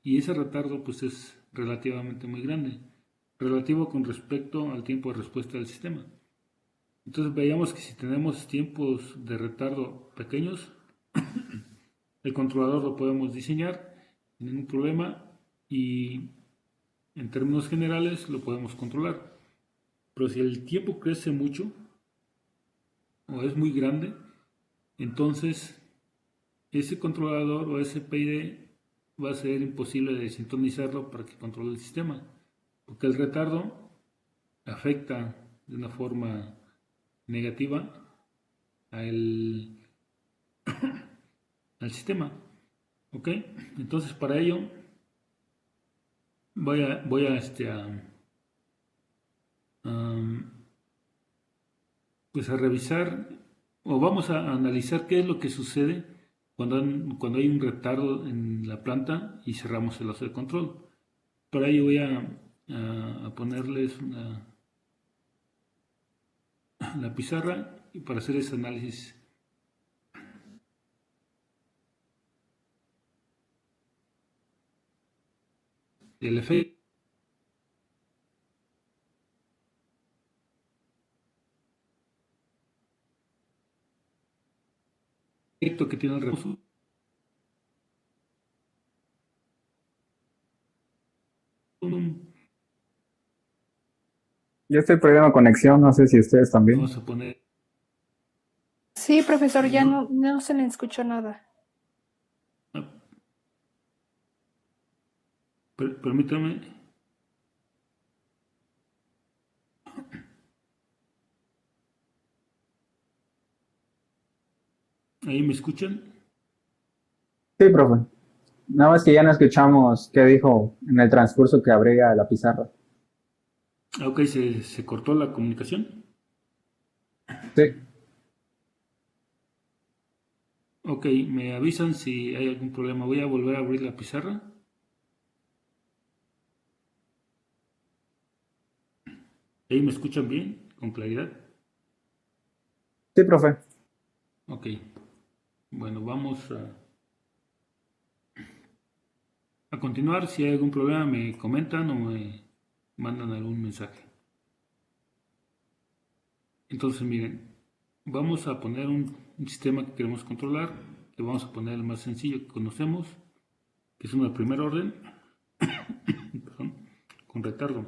y ese retardo pues es relativamente muy grande, relativo con respecto al tiempo de respuesta del sistema. Entonces veíamos que si tenemos tiempos de retardo pequeños, el controlador lo podemos diseñar sin ningún problema y en términos generales lo podemos controlar. Pero si el tiempo crece mucho o es muy grande, entonces ese controlador o ese PID va a ser imposible de sintonizarlo para que controle el sistema, porque el retardo afecta de una forma negativa al, al sistema. ¿Ok? Entonces para ello voy a, pues a revisar o vamos a analizar qué es lo que sucede cuando hay un retardo en la planta y cerramos el oso de control. Para ello voy a ponerles la pizarra y para hacer ese análisis del efecto que tiene el reposo. Yo estoy perdiendo conexión, no sé si ustedes también. Vamos a poner, Sí, profesor, ya ¿no? no se le escuchó nada. Permítame, ahí me escuchan. Sí, profe. Nada más que ya no escuchamos qué dijo en el transcurso que abría la pizarra. Ok, se cortó la comunicación. Sí, Ok, me avisan si hay algún problema. Voy a volver a abrir la pizarra. Ahí me escuchan bien, con claridad. sí, profe. Ok, bueno, vamos a continuar. Si hay algún problema me comentan o me mandan algún mensaje. Entonces miren, vamos a poner un sistema que queremos controlar. Le vamos a poner el más sencillo que conocemos, que es uno de primer orden, perdón, con retardo.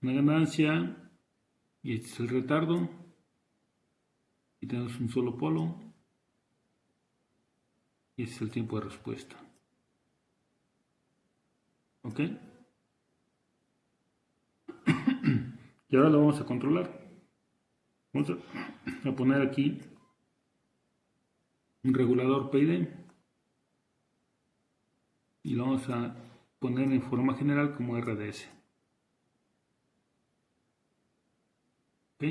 Una ganancia, y este es el retardo, y tenemos un solo polo, y este es el tiempo de respuesta. ¿Ok? Y ahora lo vamos a controlar. Vamos a poner aquí un regulador PID y lo vamos a poner en forma general como RDS. ¿Ok?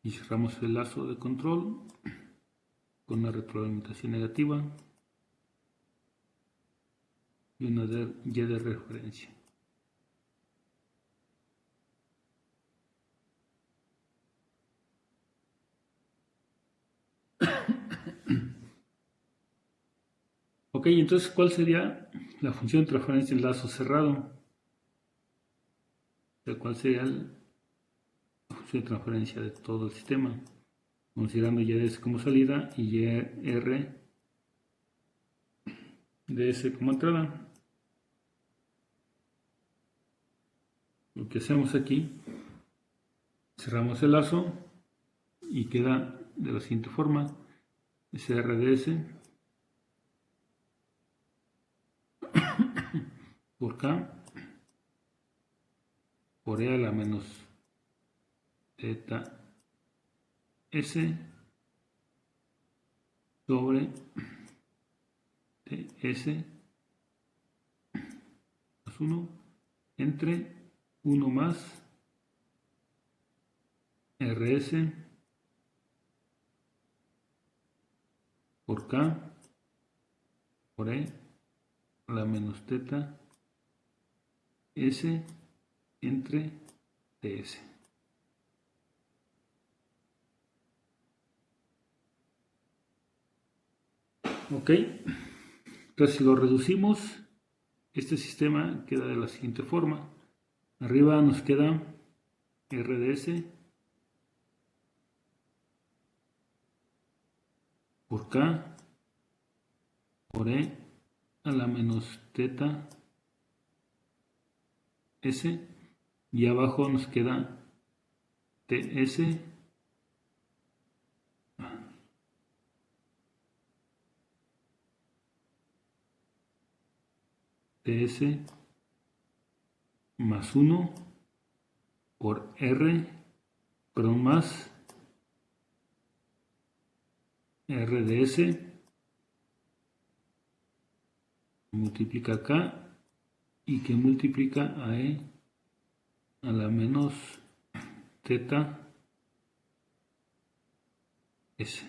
Y cerramos el lazo de control con una retroalimentación negativa y una Y de referencia. Ok, entonces, ¿cuál sería la función de transferencia en lazo cerrado? O sea, ¿cuál sería la función de transferencia de todo el sistema? Considerando YDS como salida y YRDS como entrada. Lo que hacemos aquí, cerramos el lazo y queda de la siguiente forma: SRDS por K por E a la menos zeta S sobre TS más 1 entre 1 más RS por K por E a la menos zeta S entre TS. Ok, entonces si lo reducimos, este sistema queda de la siguiente forma. Arriba nos queda RDS por K por E a la menos teta S, y abajo nos queda TS más 1 por R, perdón, más RDS multiplica acá y que multiplica a E a la menos teta S.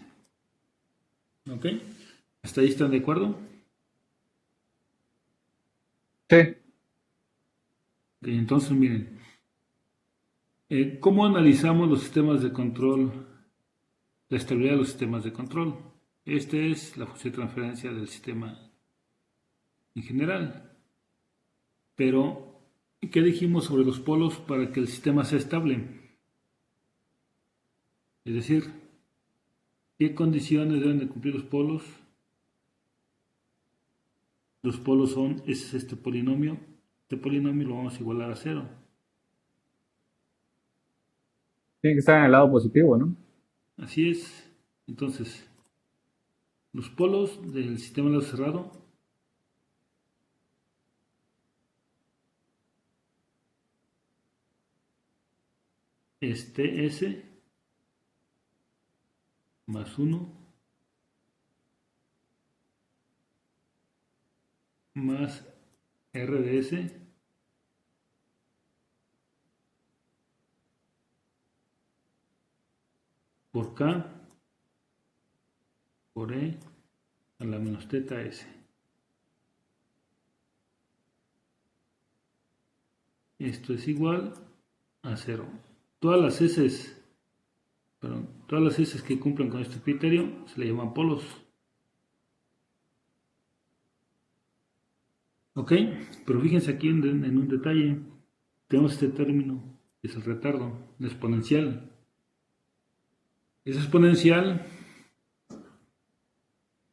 ¿Ok? ¿Hasta ahí están de acuerdo? Sí, Ok, entonces miren, ¿cómo analizamos los sistemas de control, la estabilidad de los sistemas de control? Esta es la función de transferencia del sistema en general. Pero, ¿qué dijimos sobre los polos para que el sistema sea estable? Es decir, ¿qué condiciones deben de cumplir los polos? Los polos son, es este polinomio. Este polinomio lo vamos a igualar a 0. tiene que estar en el lado positivo, ¿no? Así es. Entonces, los polos del sistema de lado cerrado es TS más 1 más RDS por K por E a la menos teta S. Esto es igual a 0. Todas las S, todas las S que cumplan con este criterio se le llaman polos. Ok, pero fíjense aquí en un detalle. Tenemos este término, que es el retardo, la exponencial. Esa exponencial,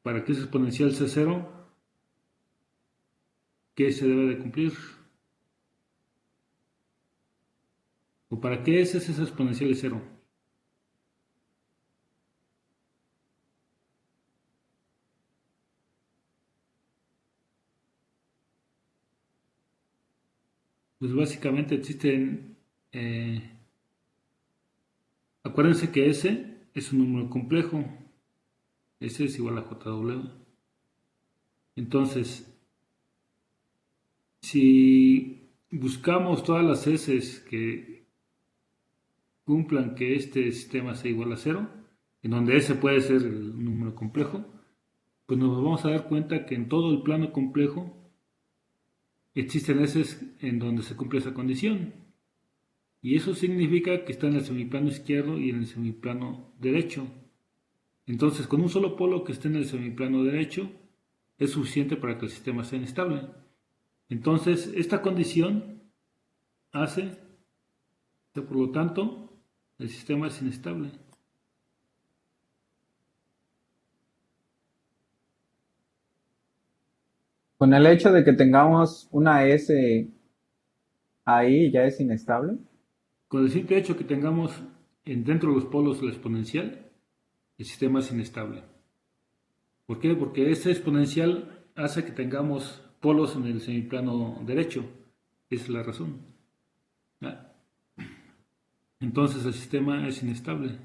para que esa exponencial sea 0, ¿qué se debe de cumplir? ¿O para qué es esa exponencial de 0? Pues básicamente existen, acuérdense que S es un número complejo, S es igual a JW. Entonces, si buscamos todas las S que cumplan que este sistema sea igual a 0, en donde S puede ser el número complejo, pues nos vamos a dar cuenta que en todo el plano complejo existen S en donde se cumple esa condición. Y eso significa que está en el semiplano izquierdo y en el semiplano derecho. Entonces, con un solo polo que esté en el semiplano derecho, es suficiente para que el sistema sea inestable. Entonces, esta condición hace que, por lo tanto, el sistema es inestable. Con el hecho de que tengamos una S ahí ya es inestable. Con el simple hecho que tengamos dentro de los polos la exponencial, el sistema es inestable. ¿Por qué? Porque esta exponencial hace que tengamos polos en el semiplano derecho. Esa es la razón. ¿Ah? Entonces el sistema es inestable.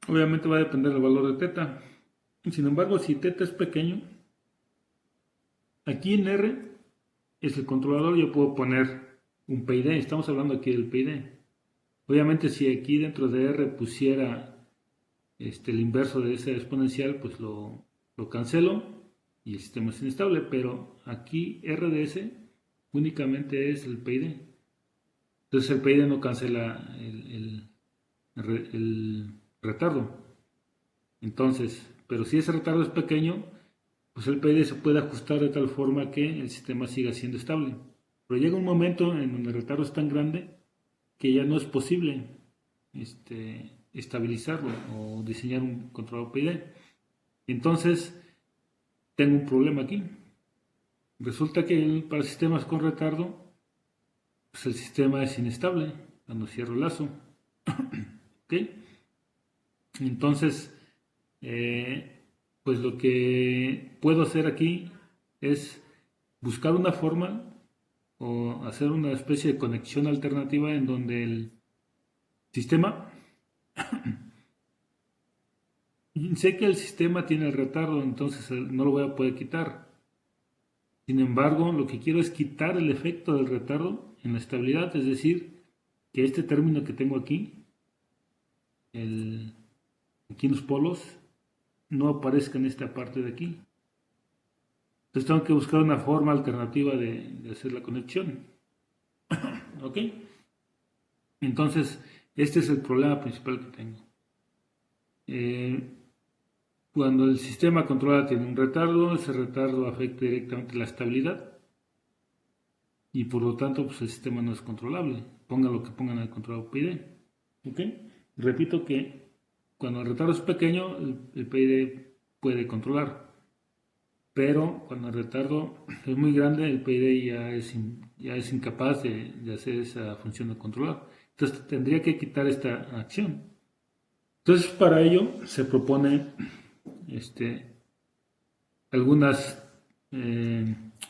Obviamente va a depender del valor de teta. Sin embargo, si teta es pequeño, aquí en R es el controlador, yo puedo poner un PID. Estamos hablando aquí del PID. Obviamente, si aquí dentro de R pusiera el inverso de esa exponencial, pues lo cancelo y el sistema es inestable. Pero aquí RDS únicamente es el PID. Entonces el PID no cancela el retardo. Entonces, pero si ese retardo es pequeño, pues el PID se puede ajustar de tal forma que el sistema siga siendo estable. Pero llega un momento en donde el retardo es tan grande que ya no es posible estabilizarlo o diseñar un controlador PID. Entonces, tengo un problema aquí. Resulta que para sistemas con retardo, pues el sistema es inestable cuando cierro el lazo. ¿Ok? Entonces, pues lo que puedo hacer aquí es buscar una forma o hacer una especie de conexión alternativa en donde el sistema, sé que el sistema tiene el retardo, entonces no lo voy a poder quitar. Sin embargo, lo que quiero es quitar el efecto del retardo en la estabilidad, es decir, que este término que tengo aquí, aquí en los polos, no aparezca en esta parte de aquí. Entonces tengo que buscar una forma alternativa de hacer la conexión. ¿Ok? Entonces, este es el problema principal que tengo. Cuando el sistema controlado tiene un retardo, ese retardo afecta directamente la estabilidad y por lo tanto pues el sistema no es controlable. Ponga lo que pongan en el controlador PID. ¿Ok? Repito que cuando el retardo es pequeño, el PID puede controlar. Pero cuando el retardo es muy grande, el PID ya es incapaz de hacer esa función de controlar. Entonces tendría que quitar esta acción. Entonces para ello se propone algunas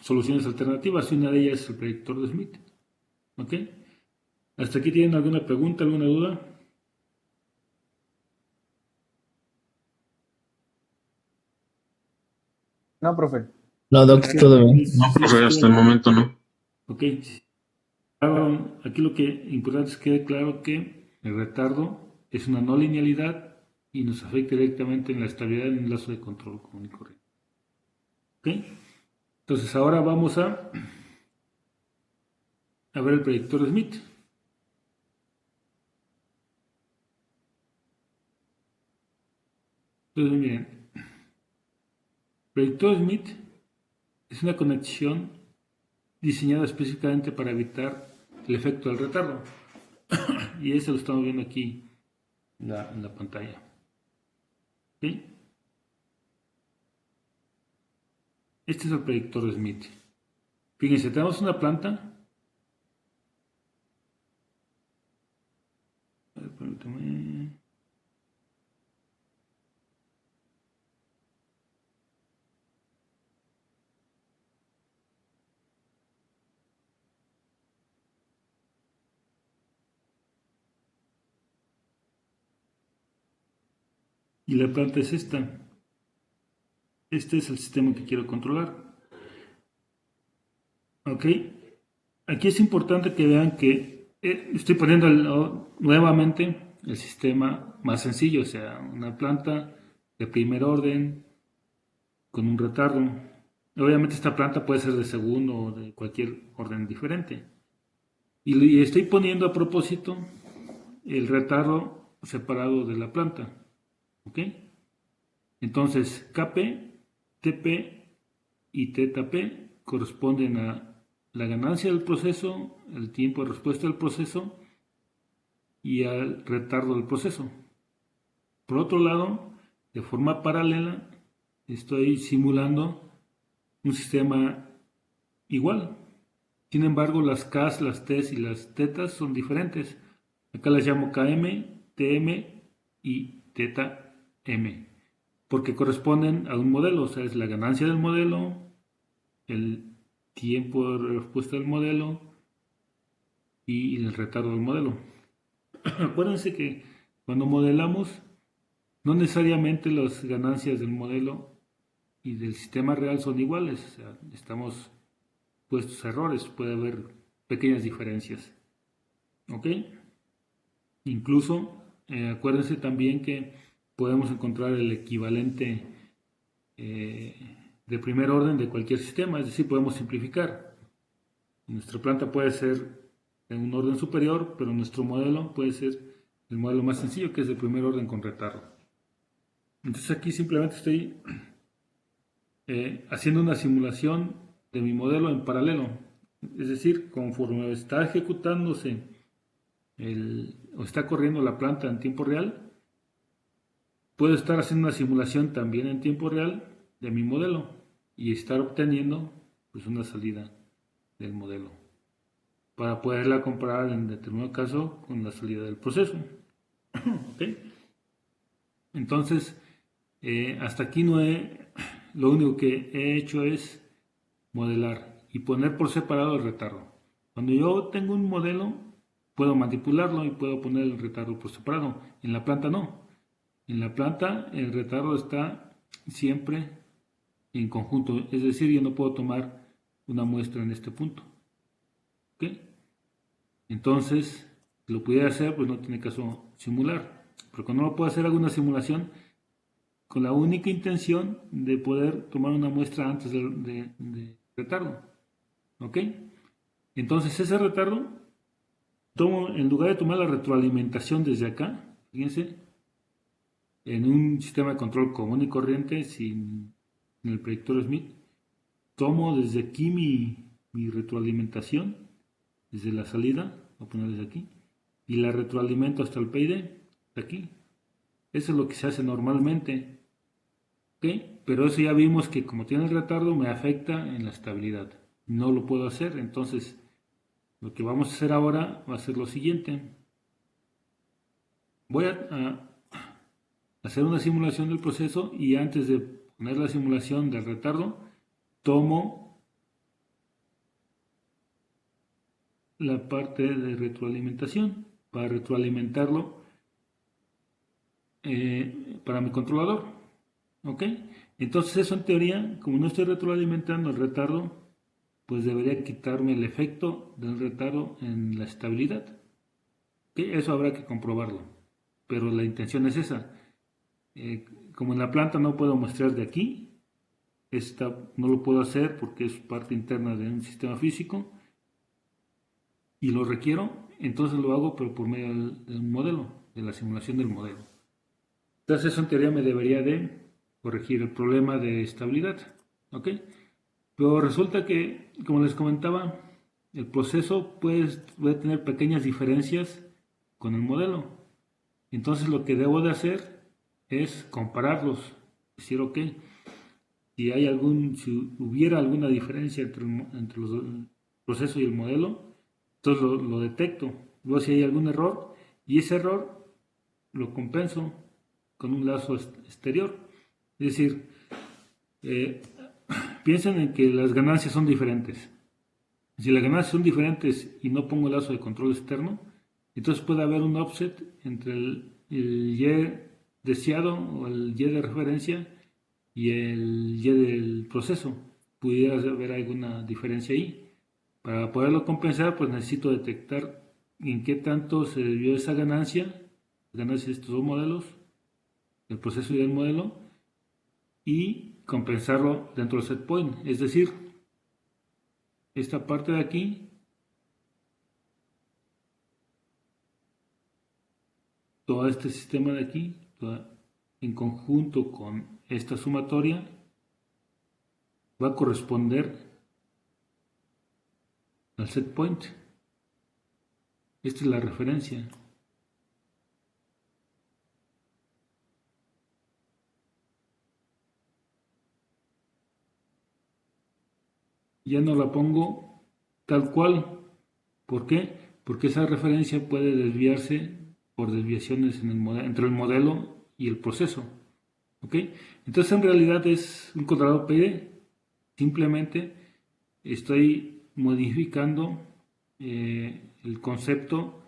soluciones alternativas y una de ellas es el predictor de Smith. ¿Ok? ¿Hasta aquí tienen alguna pregunta, alguna duda? No, profe. No, Doc, todo bien. No, profe, hasta el momento no. Ok. Aquí lo que es importante es que quede claro que el retardo es una no linealidad y nos afecta directamente en la estabilidad en un lazo de control común y corriente. ¿Ok? Entonces ahora vamos a ver el predictor de Smith. Entonces miren, el predictor de Smith es una conexión diseñada específicamente para evitar el efecto del retardo. Y ese lo estamos viendo aquí en la pantalla. ¿Ok? Este es el predictor de Smith. Fíjense, tenemos una planta. A ver, permítame. Y la planta es esta. Este es el sistema que quiero controlar. ¿Ok? Aquí es importante que vean que estoy poniendo nuevamente el sistema más sencillo, o sea, una planta de primer orden con un retardo. Obviamente esta planta puede ser de segundo o de cualquier orden diferente. Y estoy poniendo a propósito el retardo separado de la planta. ¿Ok? Entonces, Kp, Tp y θp corresponden a la ganancia del proceso, el tiempo de respuesta del proceso y al retardo del proceso. Por otro lado, de forma paralela, estoy simulando un sistema igual. Sin embargo, las Ks, las Ts y las tetas son diferentes. Acá las llamo Km, Tm y θm, porque corresponden a un modelo, o sea, es la ganancia del modelo, el tiempo de respuesta del modelo y el retardo del modelo. Acuérdense que cuando modelamos, no necesariamente las ganancias del modelo y del sistema real son iguales, o sea, estamos puestos a errores, puede haber pequeñas diferencias. ¿Ok? Incluso, acuérdense también que podemos encontrar el equivalente de primer orden de cualquier sistema, es decir, podemos simplificar. Nuestra planta puede ser en un orden superior, pero nuestro modelo puede ser el modelo más sencillo, que es el primer orden con retardo. Entonces aquí simplemente estoy haciendo una simulación de mi modelo en paralelo. Es decir, conforme está ejecutándose o está corriendo la planta en tiempo real, puedo estar haciendo una simulación también en tiempo real de mi modelo y estar obteniendo pues, una salida del modelo para poderla comparar en determinado caso con la salida del proceso. ¿Okay? Entonces, hasta aquí lo único que he hecho es modelar y poner por separado el retardo. Cuando yo tengo un modelo, puedo manipularlo y puedo poner el retardo por separado. En la planta no. En la planta el retardo está siempre en conjunto, es decir, yo no puedo tomar una muestra en este punto. ¿Ok? Entonces, si lo pudiera hacer, pues no tiene caso simular. Pero cuando no puedo hacer alguna simulación, con la única intención de poder tomar una muestra antes de retardo. ¿Ok? Entonces ese retardo, en lugar de tomar la retroalimentación desde acá, fíjense, en un sistema de control común y corriente, sin el predictor Smith, tomo desde aquí mi retroalimentación, desde la salida, voy a poner desde aquí, y la retroalimento hasta el PID, aquí. Eso es lo que se hace normalmente. ¿Okay? Pero eso ya vimos que como tiene el retardo me afecta en la estabilidad. No lo puedo hacer, entonces lo que vamos a hacer ahora va a ser lo siguiente. Voy a hacer una simulación del proceso y antes de poner la simulación del retardo, tomo la parte de retroalimentación para retroalimentarlo para mi controlador. ¿Ok? Entonces eso en teoría, como no estoy retroalimentando el retardo, pues debería quitarme el efecto del retardo en la estabilidad. ¿Ok? Eso habrá que comprobarlo. Pero la intención es esa. Como en la planta no puedo muestrear de aquí, no lo puedo hacer porque es parte interna de un sistema físico y lo requiero, entonces lo hago pero por medio de un modelo, de la simulación del modelo. Entonces eso en teoría me debería de corregir el problema de estabilidad. ¿Ok? Pero resulta que, como les comentaba, el proceso puede tener pequeñas diferencias con el modelo. Entonces lo que debo de hacer es compararlos. Decir, ok, si hubiera alguna diferencia entre el proceso y el modelo, entonces lo detecto. Luego si hay algún error, y ese error lo compenso con un lazo exterior. Es decir, piensen en que las ganancias son diferentes. Si las ganancias son diferentes y no pongo el lazo de control externo, entonces puede haber un offset entre el Y deseado o el Y de referencia y el Y del proceso. Pudiera haber alguna diferencia ahí. Para poderlo compensar, pues necesito detectar en qué tanto se debió esa ganancia de estos dos modelos, el proceso y el modelo, y compensarlo dentro del set point. Es decir, esta parte de aquí, todo este sistema de aquí, en conjunto con esta sumatoria, va a corresponder al set point. Esta es la referencia. Ya no la pongo tal cual. ¿Por qué? Porque esa referencia puede desviarse por desviaciones entre el modelo y el proceso. ¿Ok? Entonces en realidad es un controlador PID. Simplemente estoy modificando el concepto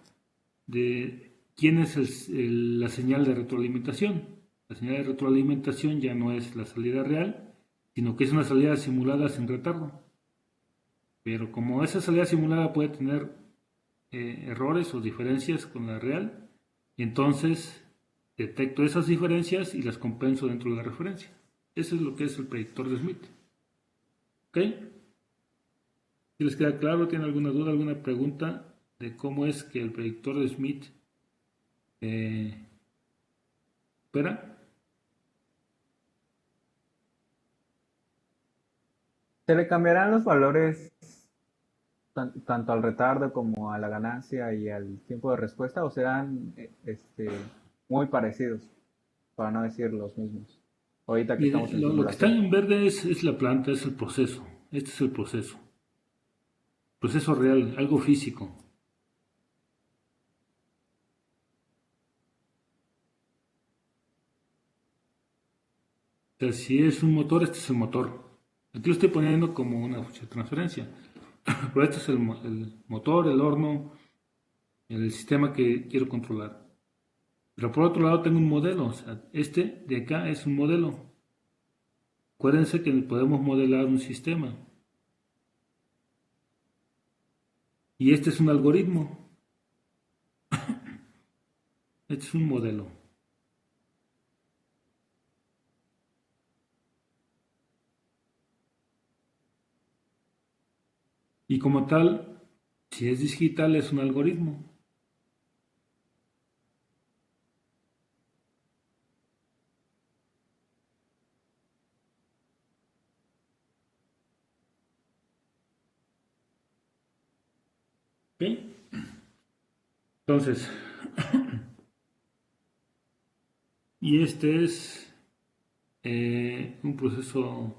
de quién es la señal de retroalimentación. La señal de retroalimentación ya no es la salida real, sino que es una salida simulada sin retardo. Pero como esa salida simulada puede tener errores o diferencias con la real, entonces detecto esas diferencias y las compenso dentro de la referencia. Eso es lo que es el predictor de Smith. ¿Ok? ¿Si les queda claro? ¿Tienen alguna duda, alguna pregunta de cómo es que el predictor de Smith opera? ¿Se le cambiarán los valores tanto al retardo como a la ganancia y al tiempo de respuesta o serán muy parecidos, para no decir los mismos? Ahorita que Mire, estamos en lo que está simulación. en verde es la planta, es el proceso. Este es el proceso. Proceso real, algo físico. O sea, si es un motor, este es el motor. Aquí lo estoy poniendo como una función de transferencia. Pero este es el motor, el horno, el sistema que quiero controlar. Pero por otro lado tengo un modelo. O sea, este de acá es un modelo. Acuérdense que podemos modelar un sistema. Y este es un algoritmo. Este es un modelo. Y como tal, si es digital, es un algoritmo. ¿Ok? Entonces, y este es un proceso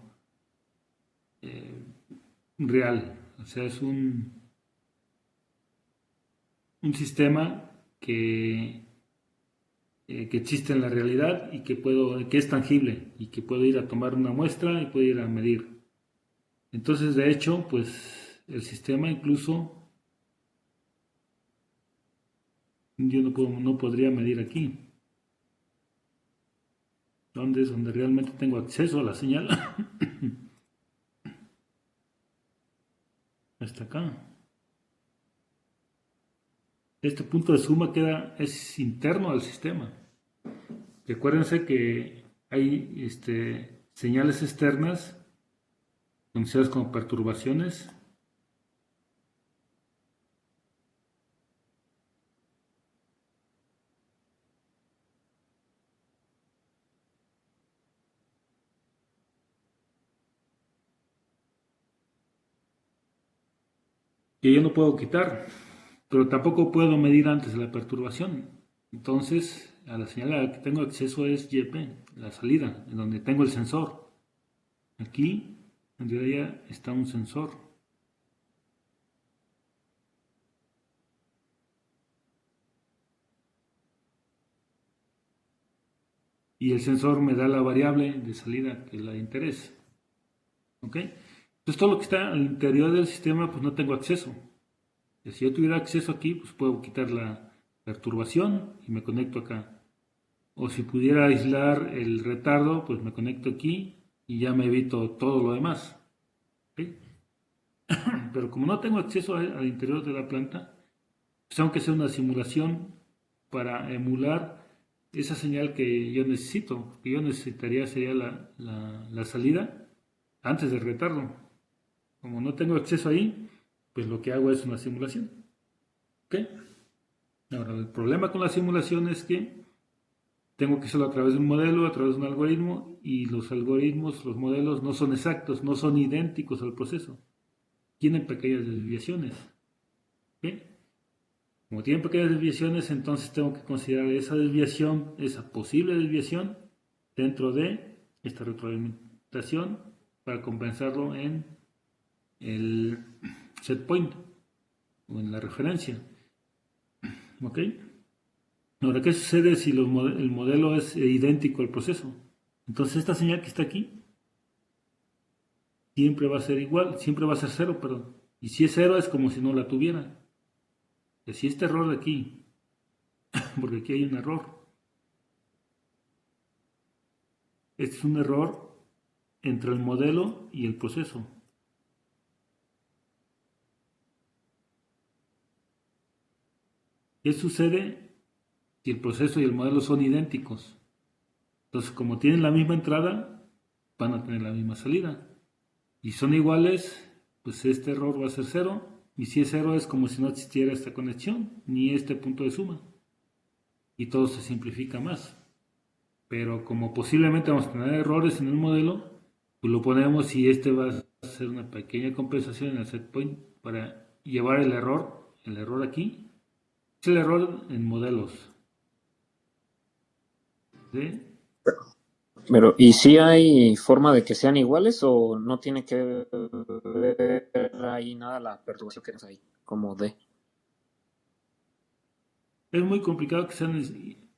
real. O sea, es un sistema que existe en la realidad y que es tangible y que puedo ir a tomar una muestra y puedo ir a medir. Entonces, de hecho, pues el sistema incluso yo no podría medir aquí. ¿Dónde es donde realmente tengo acceso a la señal? Hasta acá. Este punto de suma es interno al sistema. Recuérdense que hay señales externas conocidas como perturbaciones que yo no puedo quitar, pero tampoco puedo medir antes de la perturbación. Entonces, a la señal a la que tengo acceso es YP, la salida, en donde tengo el sensor. Aquí, en realidad, está un sensor. Y el sensor me da la variable de salida que es la de interés. ¿Ok? Entonces, todo lo que está al interior del sistema, pues no tengo acceso. Si yo tuviera acceso aquí, pues puedo quitar la perturbación y me conecto acá. O si pudiera aislar el retardo, pues me conecto aquí y ya me evito todo lo demás. ¿Ok? Pero como no tengo acceso al interior de la planta, pues tengo que hacer una simulación para emular esa señal que yo necesito. Que yo necesitaría sería la salida antes del retardo. Como no tengo acceso ahí, pues lo que hago es una simulación. ¿Ok? Ahora, el problema con la simulación es que tengo que hacerlo a través de un modelo, a través de un algoritmo, y los algoritmos, los modelos no son exactos, no son idénticos al proceso. Tienen pequeñas desviaciones. ¿Ok? Como tienen pequeñas desviaciones, entonces tengo que considerar esa desviación, esa posible desviación, dentro de esta retroalimentación para compensarlo en el set point o en la referencia. ¿Ok? Ahora, ¿qué sucede si el modelo es idéntico al proceso? Entonces esta señal que está aquí siempre va a ser igual, siempre va a ser cero, perdón. Y si es cero es como si no la tuviera. Y si este error de aquí, porque aquí hay un error, este es un error entre el modelo y el proceso. ¿Qué sucede si el proceso y el modelo son idénticos? Entonces, como tienen la misma entrada, van a tener la misma salida. Y son iguales, pues este error va a ser 0. Y si es 0 es como si no existiera esta conexión, ni este punto de suma. Y todo se simplifica más. Pero como posiblemente vamos a tener errores en el modelo, pues lo ponemos y este va a ser una pequeña compensación en el set point para llevar el error aquí, es el error en modelos. ¿Sí? Pero, ¿y si hay forma de que sean iguales o no tiene que ver ahí nada la perturbación que tenemos ahí, como D? Es muy complicado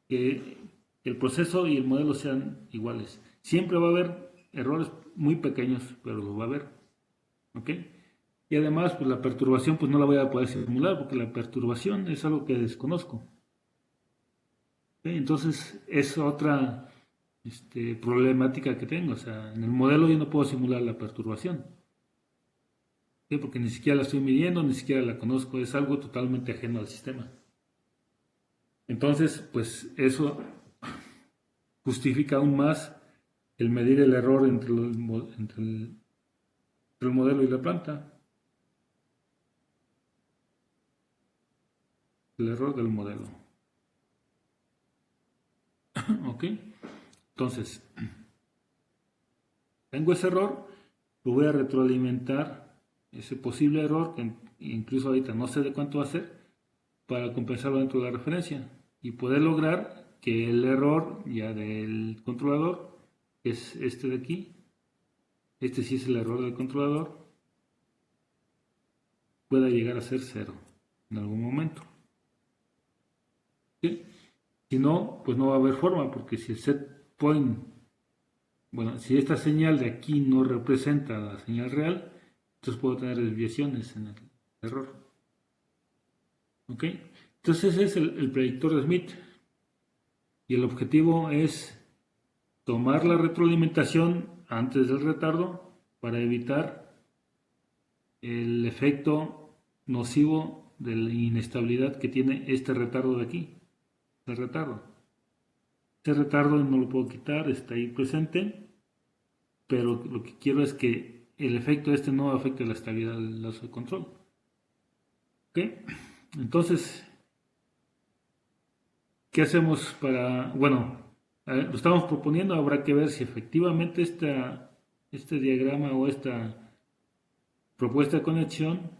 que el proceso y el modelo sean iguales. Siempre va a haber errores muy pequeños, pero los va a haber. ¿Ok? Y además, pues la perturbación pues no la voy a poder simular porque la perturbación es algo que desconozco. ¿Ok? Entonces es otra problemática que tengo. O sea, en el modelo yo no puedo simular la perturbación. ¿Ok? Porque ni siquiera la estoy midiendo, ni siquiera la conozco. Es algo totalmente ajeno al sistema. Entonces, pues eso justifica aún más el medir el error entre el modelo y la planta. El error del modelo. ¿Ok? Entonces, tengo ese error, lo voy a retroalimentar, ese posible error, que incluso ahorita no sé de cuánto va a ser, para compensarlo dentro de la referencia y poder lograr que el error ya del controlador, que es este de aquí, este sí es el error del controlador, pueda llegar a ser 0 en algún momento. ¿Sí? Si no, pues no va a haber forma, porque si el set point, bueno, si esta señal de aquí no representa la señal real, entonces puedo tener desviaciones en el error. ¿Ok? Entonces ese es el predictor de Smith. Y el objetivo es tomar la retroalimentación antes del retardo para evitar el efecto nocivo de la inestabilidad que tiene este retardo de aquí. El retardo. Este retardo no lo puedo quitar, está ahí presente, pero lo que quiero es que el efecto no afecte la estabilidad del lazo de control. ¿Ok? Entonces, ¿qué hacemos para, bueno, lo estamos proponiendo, habrá que ver si efectivamente este diagrama o esta propuesta de conexión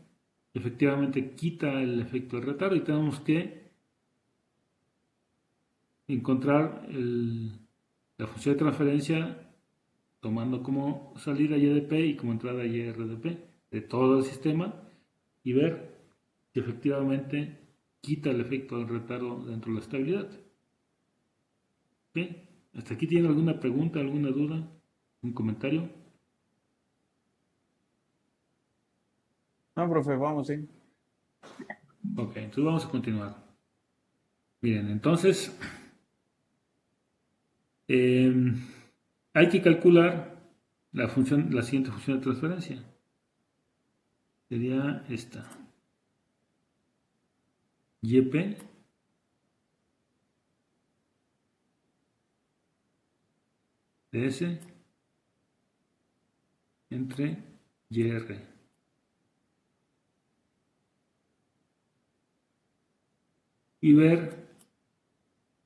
efectivamente quita el efecto de retardo y tenemos que encontrar la función de transferencia tomando como salida YDP y como entrada YRDP de todo el sistema y ver si efectivamente quita el efecto del retardo dentro de la estabilidad. ¿Ok? ¿Hasta aquí tiene alguna pregunta, alguna duda, un comentario? No, profe, vamos, sí. Ok, entonces vamos a continuar. Miren, entonces hay que calcular la siguiente función de transferencia. Sería esta. YP de S entre YR. Y ver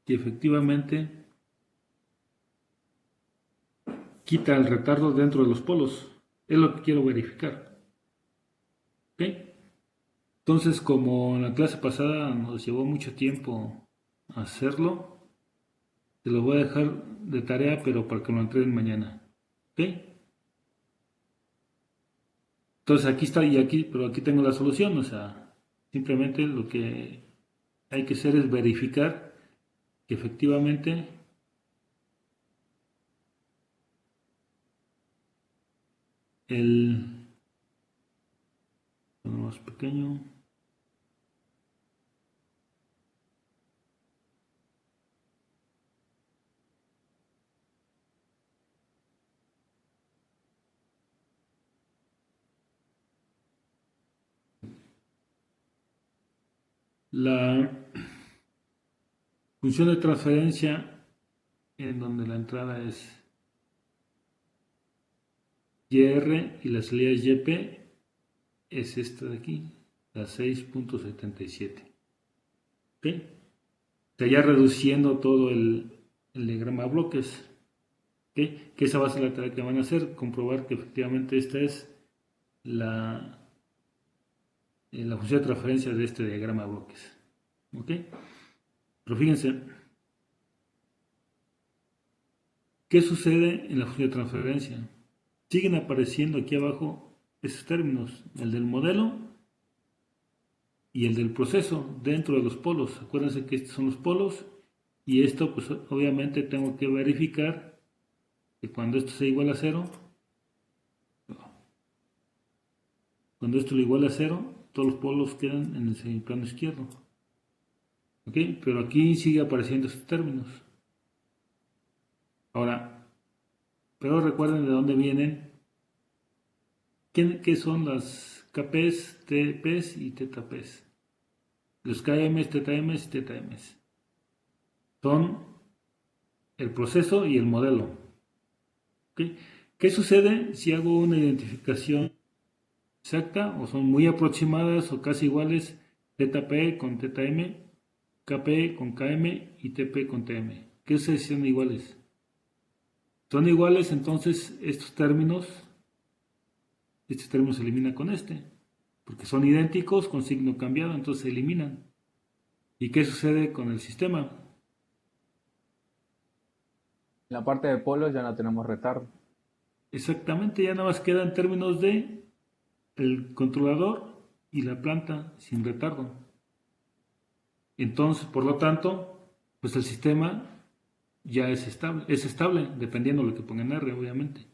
si efectivamente quita el retardo dentro de los polos. Es lo que quiero verificar. ¿Ok? Entonces, como en la clase pasada nos llevó mucho tiempo hacerlo, te lo voy a dejar de tarea, pero para que lo entreguen mañana. ¿Ok? Entonces aquí está y aquí, pero aquí tengo la solución. O sea, simplemente lo que hay que hacer es verificar que efectivamente el más pequeño. La función de transferencia en donde la entrada es YR y la salida es YP, es esta de aquí, la 6.77. ¿Ok? O sea, ya reduciendo todo el diagrama de bloques. ¿Ok? Que esa va a ser la tarea que van a hacer, comprobar que efectivamente esta es la, la función de transferencia de este diagrama de bloques. ¿Ok? Pero fíjense, ¿qué sucede en la función de transferencia? Siguen apareciendo aquí abajo esos términos, el del modelo y el del proceso dentro de los polos. Acuérdense que estos son los polos y esto pues obviamente tengo que verificar que cuando esto sea igual a cero, cuando esto lo igual a cero, todos los polos quedan en el semiplano izquierdo. ¿Ok? Pero aquí sigue apareciendo estos términos. Ahora, pero recuerden de dónde vienen. ¿Qué son las KPs, TPs y TTPs? Los KMs, TTMs y TTMs. Son el proceso y el modelo. ¿Okay? ¿Qué sucede si hago una identificación exacta o son muy aproximadas o casi iguales TP con TM, KP con KM y TP con TM? ¿Qué sucede si son iguales? Son iguales, entonces estos términos se eliminan con este, porque son idénticos con signo cambiado, entonces se eliminan. ¿Y qué sucede con el sistema? En la parte de polos ya no tenemos retardo. Exactamente, ya nada más queda en términos de el controlador y la planta sin retardo. Entonces, por lo tanto, pues el sistema ya es estable, dependiendo de lo que ponga en R, obviamente.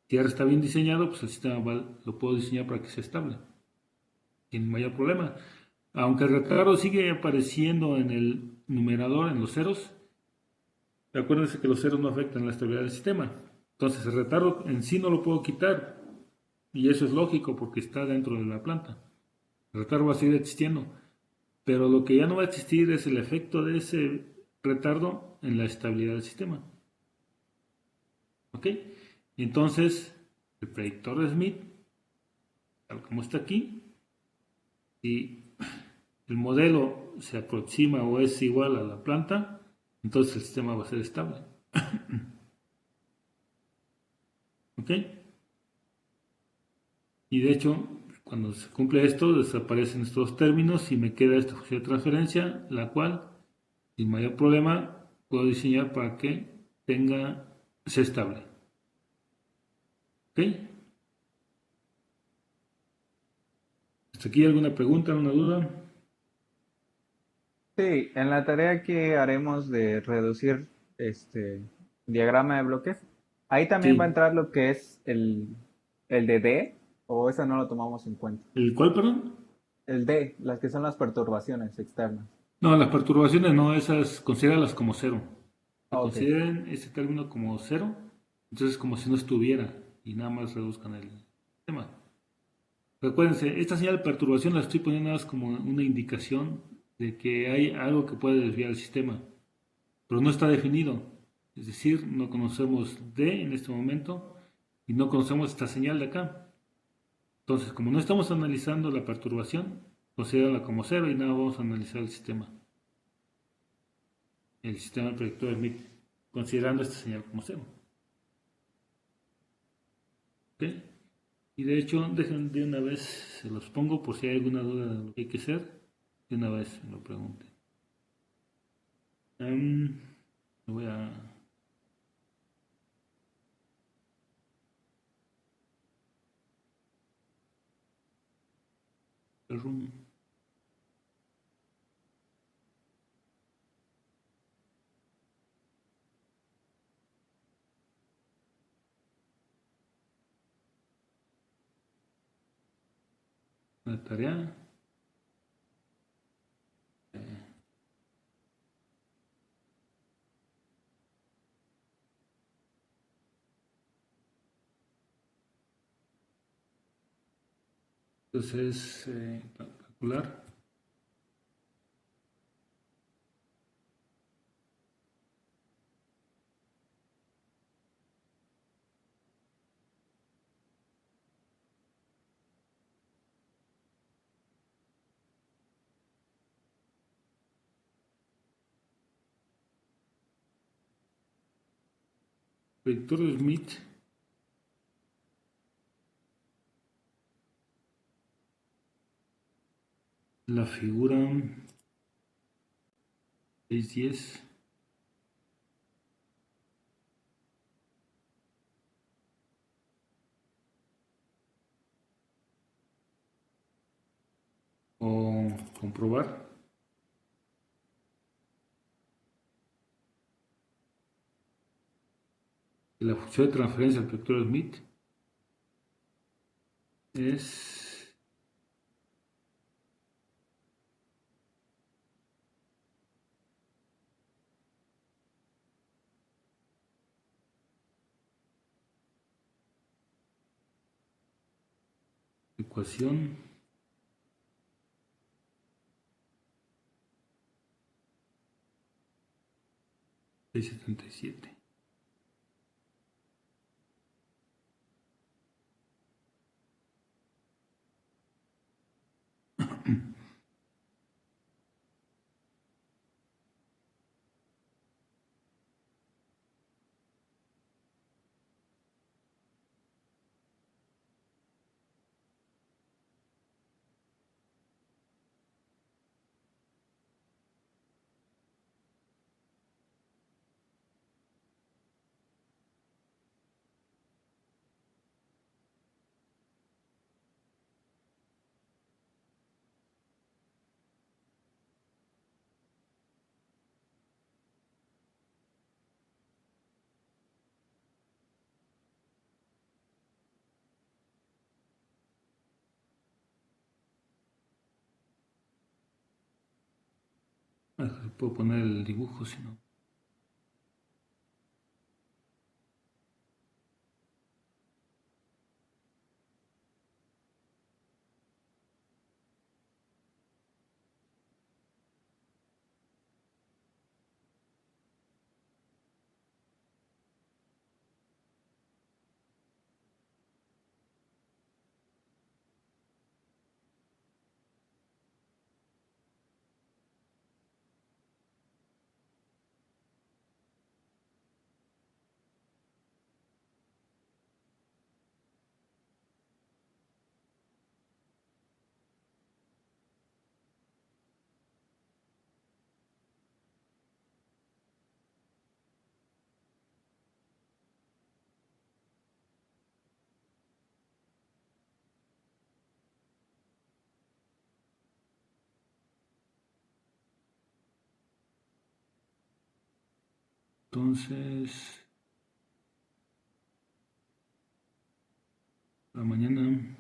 Si R está bien diseñado, pues el sistema lo puedo diseñar para que sea estable, sin mayor problema. Aunque el retardo sigue apareciendo en el numerador, en los ceros, acuérdense que los ceros no afectan la estabilidad del sistema. Entonces el retardo en sí no lo puedo quitar. Y eso es lógico porque está dentro de la planta. El retardo va a seguir existiendo. Pero lo que ya no va a existir es el efecto de ese retardo en la estabilidad del sistema. ¿Ok? Y entonces, el predictor de Smith, tal como está aquí, si el modelo se aproxima o es igual a la planta, entonces el sistema va a ser estable. ¿Ok? Y de hecho, cuando se cumple esto, desaparecen estos términos y me queda esta función de transferencia, la cual, sin mayor problema, puedo diseñar para que sea estable. ¿Ok? ¿Hasta aquí alguna pregunta, alguna duda? Sí, en la tarea que haremos de reducir este diagrama de bloques, ahí también va a Sí. entrar lo que es el de D, o eso no lo tomamos en cuenta. ¿El cuál, perdón? El D, las que son las perturbaciones externas. No, las perturbaciones no, esas considéralas como cero. Se Ok, consideren este término como cero, entonces como si no estuviera y nada más reduzcan el tema. Recuérdense, esta señal de perturbación la estoy poniendo nada más como una indicación de que hay algo que puede desviar el sistema, pero no está definido. Es decir, no conocemos D en este momento y no conocemos esta señal de acá. Entonces, como no estamos analizando la perturbación, considérala como cero y nada vamos a analizar el sistema predictor de Smith, considerando esta señal como cero. ¿Ok? Y de hecho, dejen de una vez, se los pongo por si hay alguna duda de lo que hay que hacer, de una vez me lo pregunten. Lo voy a... La tarea. Entonces, calcular predictor de Smith la figura 610 o comprobar que la función de transferencia del predictor de Smith es ecuación 677. Puedo poner el dibujo si no. Entonces, la mañana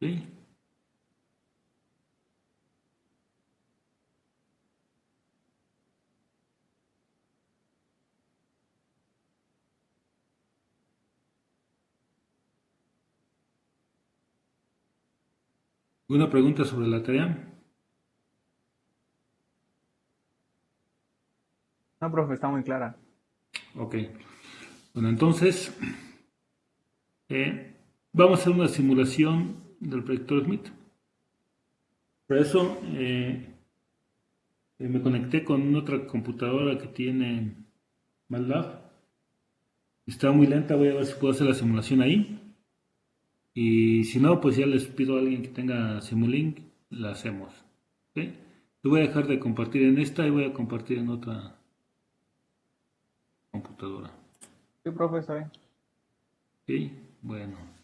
¿sí? ¿Alguna pregunta sobre la tarea? No, profe, está muy clara. Ok. Bueno, entonces vamos a hacer una simulación del predictor Smith. Por eso me conecté con otra computadora que tiene MATLAB. Está muy lenta, voy a ver si puedo hacer la simulación ahí. Y si no, pues ya les pido a alguien que tenga Simulink, la hacemos. ¿Ok? Yo voy a dejar de compartir en esta y voy a compartir en otra computadora. Sí, profe, está bien. ¿Ok? Bueno.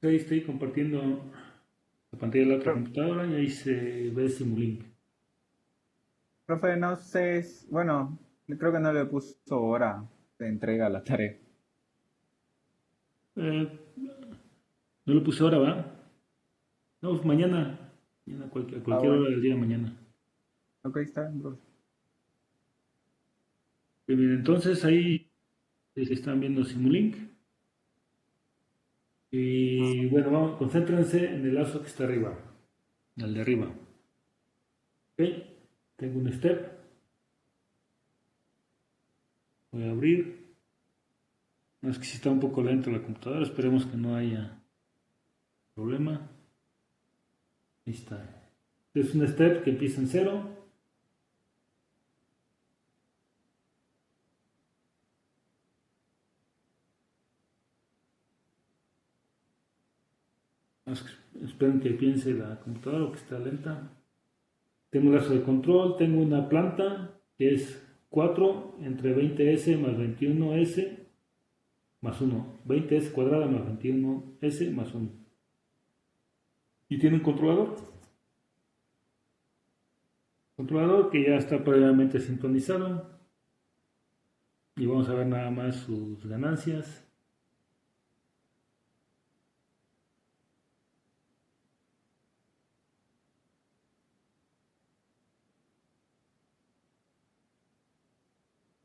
Ahí estoy compartiendo la pantalla de la otra computadora y ahí se ve Simulink. Profe, no sé, bueno, creo que no le puso hora de entrega a la tarea. Eh, no lo puse ahora, ¿va? No, pues mañana. Mañana a Ah, cualquier bueno, hora del día de mañana. ok, está bien, profe. Bien, entonces ahí se están viendo Simulink. Y bueno, vamos, concéntrense en el lazo que está arriba, el de arriba. Ok, tengo un step. Voy a abrir. No, es que si está un poco lento la computadora, esperemos que no haya problema. Ahí está. Es un step que empieza en cero. Esperen que piense la computadora o que está lenta. Tengo un lazo de control, tengo una planta que es 4 entre 20s más 21s más 1. 20s cuadrada más 21s más 1. Y tiene un controlador. Controlador que ya está previamente sintonizado. Y vamos a ver nada más sus ganancias.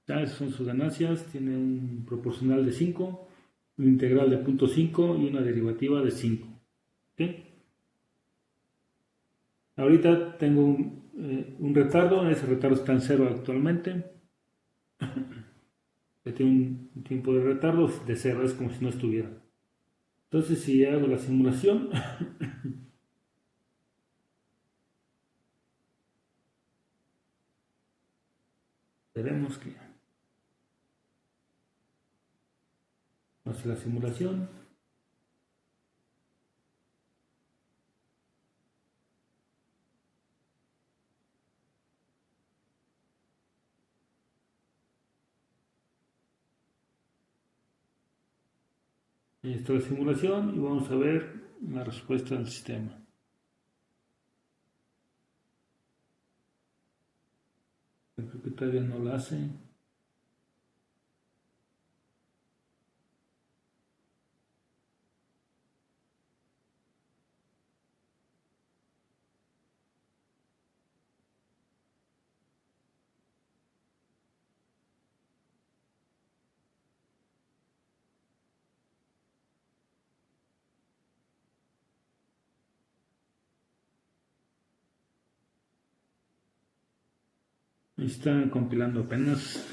Ya esas son sus ganancias. Tiene un proporcional de 5, un integral de 0.5 y una derivativa de 5. ¿Okay? Ahorita tengo un retardo. Ese retardo está en 0 actualmente. Que tiene un tiempo de retardo de 0, es como si no estuviera. Entonces, si hago la simulación, veremos que hace la simulación. Ahí está la simulación y vamos a ver la respuesta del sistema. Creo que todavía no la hace. Ahí está compilando apenas.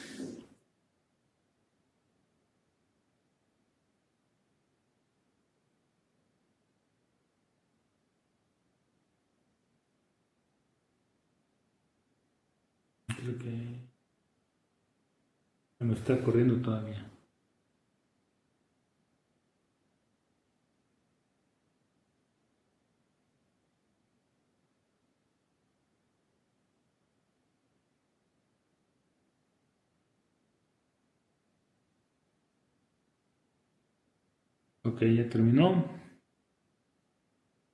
Creo que no está corriendo todavía. Ok, ya terminó.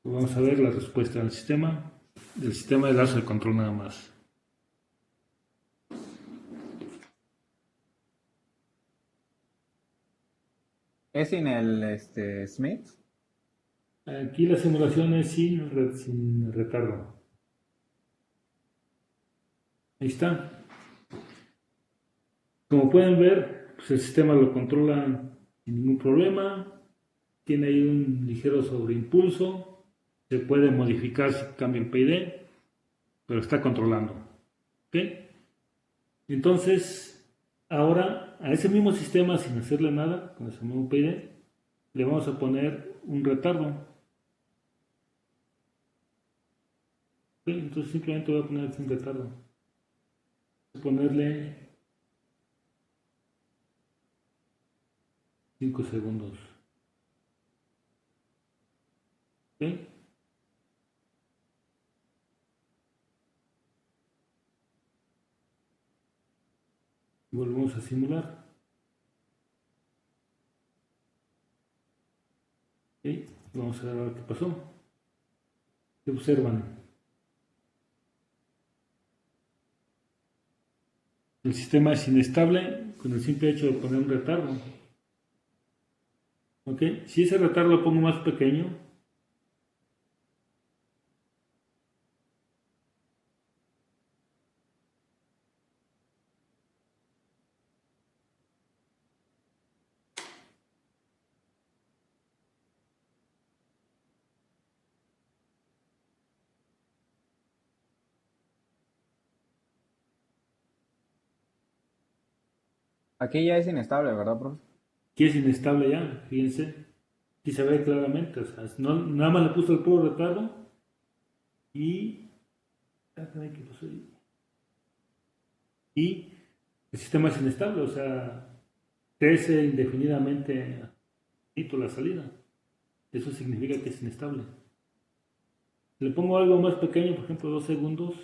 Vamos a ver la respuesta del sistema de lazo de control nada más. ¿Es sin el Smith? Aquí la simulación es sin retardo. Ahí está. Como pueden ver, pues el sistema lo controla sin ningún problema. Tiene ahí un ligero sobreimpulso. Se puede modificar si cambia el PID, pero está controlando. ¿Ok? Entonces, ahora a ese mismo sistema, sin hacerle nada, con ese mismo PID, le vamos a poner un retardo. ¿Ok? Entonces simplemente voy a poner un retardo. Voy a ponerle 5 segundos. ¿Ok? Volvemos a simular. ¿Ok? Vamos a ver ahora qué pasó. ¿Qué observan? El sistema es inestable con el simple hecho de poner un retardo. ¿Ok? Si ese retardo lo pongo más pequeño, Aquí ya es inestable, ¿verdad, profe? aquí es inestable ya, fíjense. Aquí se ve claramente, o sea, nada más le puso el puro retardo y... ¿qué pasó ahí? Y el sistema es inestable, o sea, crece indefinidamente la salida. Eso significa que es inestable. Le pongo algo más pequeño, por ejemplo, 2 segundos.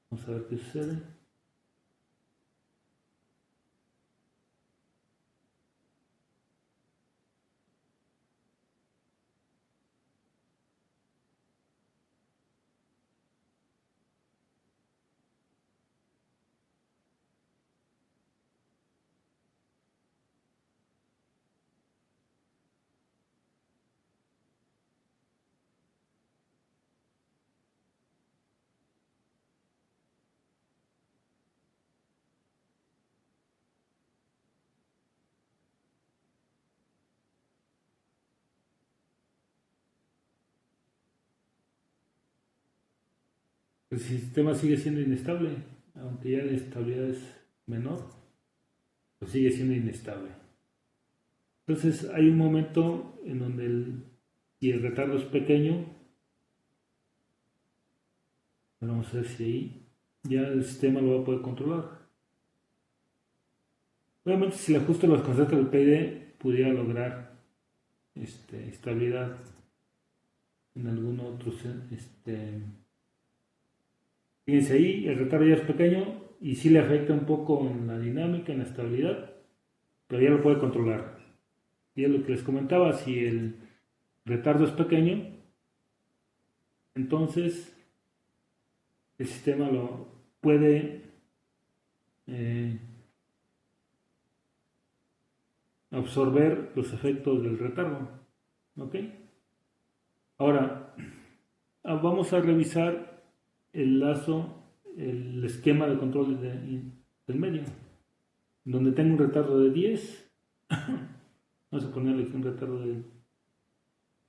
Vamos a ver qué sucede. El sistema sigue siendo inestable, aunque ya la estabilidad es menor, pues sigue siendo inestable. Entonces hay un momento en donde si el retardo es pequeño, vamos a ver si ahí ya el sistema lo va a poder controlar. Obviamente si le ajusto los constantes del PID pudiera lograr estabilidad en algún otro. Fíjense ahí, el retardo ya es pequeño y sí le afecta un poco en la dinámica, en la estabilidad, pero ya lo puede controlar. Y es lo que les comentaba, si el retardo es pequeño, entonces el sistema lo puede absorber los efectos del retardo. ¿Ok? Ahora, vamos a revisar el lazo, el esquema de control del medio, donde tengo un retardo de 10. Vamos a ponerle aquí un retardo de...